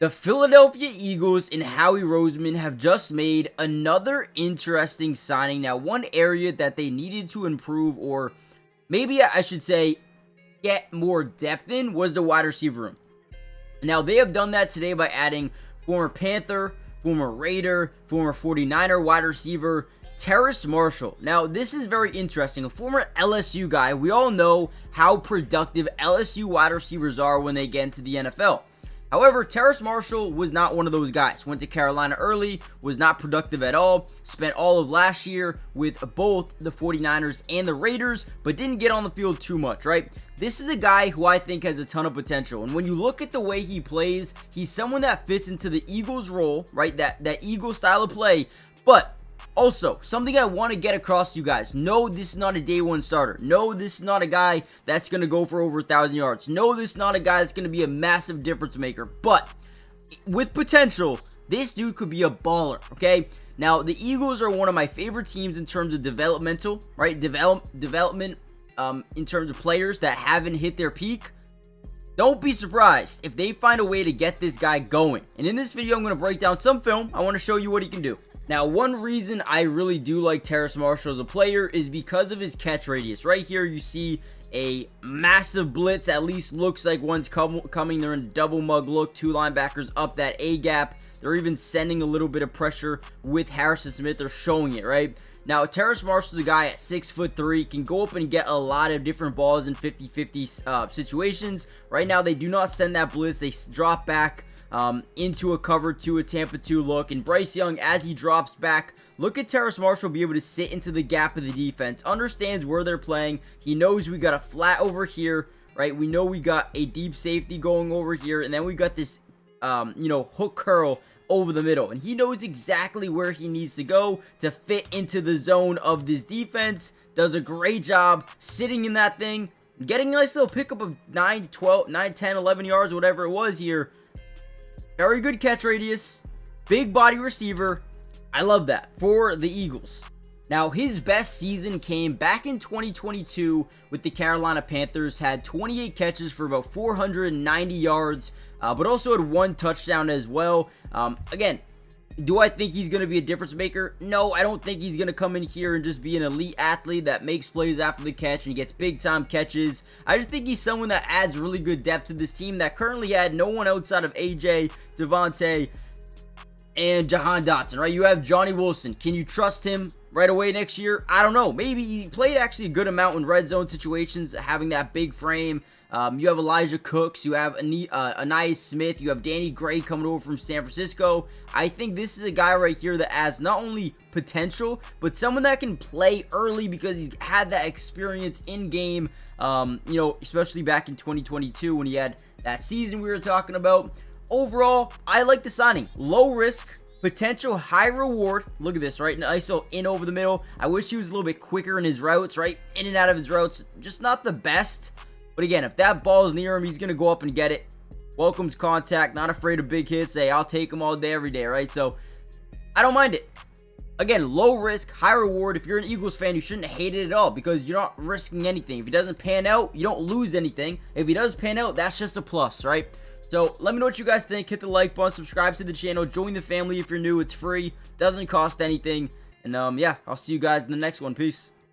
The Philadelphia Eagles and Howie Roseman have just made another interesting signing. Now, one area that they needed to improve, or maybe I should say get more depth in, was the wide receiver room. Now, they have done that today by adding former Panther, former Raider, former 49er wide receiver Terrace Marshall. Now, this is very interesting. A former LSU guy. We all know how productive LSU wide receivers are when they get into the NFL. However, Terrace Marshall was not one of those guys. Went to Carolina early, was not productive at all, spent all of last year with both the 49ers and the Raiders, but didn't get on the field too much, right? This is a guy who I think has a ton of potential, and when you look at the way he plays, he's someone that fits into the Eagles role, right? That Eagles style of play, but also, something I want to get across to you guys. No, this is not a day one starter. No, this is not a guy that's going to go for over 1,000 yards. No, this is not a guy that's going to be a massive difference maker. But with potential, this dude could be a baller, okay? Now, the Eagles are one of my favorite teams in terms of developmental, right? Development in terms of players that haven't hit their peak. Don't be surprised if they find a way to get this guy going. And in this video, I'm going to break down some film. I want to show you what he can do. Now, one reason I really do like Terrace Marshall as a player is because of his catch radius. Right here, you see a massive blitz. At least looks like one's coming. They're in double mug look. Two linebackers up that A gap. They're even sending a little bit of pressure with Harrison Smith. They're showing it, right? Now, Terrace Marshall, the guy at 6'3", can go up and get a lot of different balls in 50-50 situations. Right now, they do not send that blitz. They drop back into a cover 2, a Tampa 2 look, and Bryce Young, as he drops back, look at Terrace Marshall be able to sit into the gap of the defense, understands where they're playing. He knows we got a flat over here, right? We know we got a deep safety going over here, and then we got this hook curl over the middle, and he knows exactly where he needs to go to fit into the zone of this defense. Does a great job sitting in that thing, getting a nice little pickup of 9, 10, 11 yards, whatever it was here. Very good catch radius, big body receiver. I love that for the Eagles. Now, his best season came back in 2022 with the Carolina Panthers. Had 28 catches for about 490 yards, but also had 1 touchdown as well. Again, do I think he's going to be a difference maker? No, I don't think he's going to come in here and just be an elite athlete that makes plays after the catch and he gets big time catches. I just think he's someone that adds really good depth to this team that currently had no one outside of AJ, Devontae, and Jahan Dotson, right? You have Johnny Wilson. Can you trust him right away next year? I don't know. Maybe. He played actually a good amount in red zone situations, having that big frame. You have Elijah Cooks, you have Azeez Smith, you have Danny Gray coming over from San Francisco. I think this is a guy right here that adds not only potential, but someone that can play early because he's had that experience in game, especially back in 2022 when he had that season we were talking about. Overall, I like the signing. Low risk, potential high reward. Look at this, right? Nice little in over the middle. I wish he was a little bit quicker in his routes, right? In and out of his routes. Just not the best. But again, if that ball is near him, he's going to go up and get it. Welcomes contact, not afraid of big hits. Hey, I'll take them all day, every day, right? So, I don't mind it. Again, low risk, high reward. If you're an Eagles fan, you shouldn't hate it at all because you're not risking anything. If he doesn't pan out, you don't lose anything. If he does pan out, that's just a plus, right? So, let me know what you guys think. Hit the like button, subscribe to the channel, join the family if you're new. It's free, doesn't cost anything. And, yeah, I'll see you guys in the next one. Peace.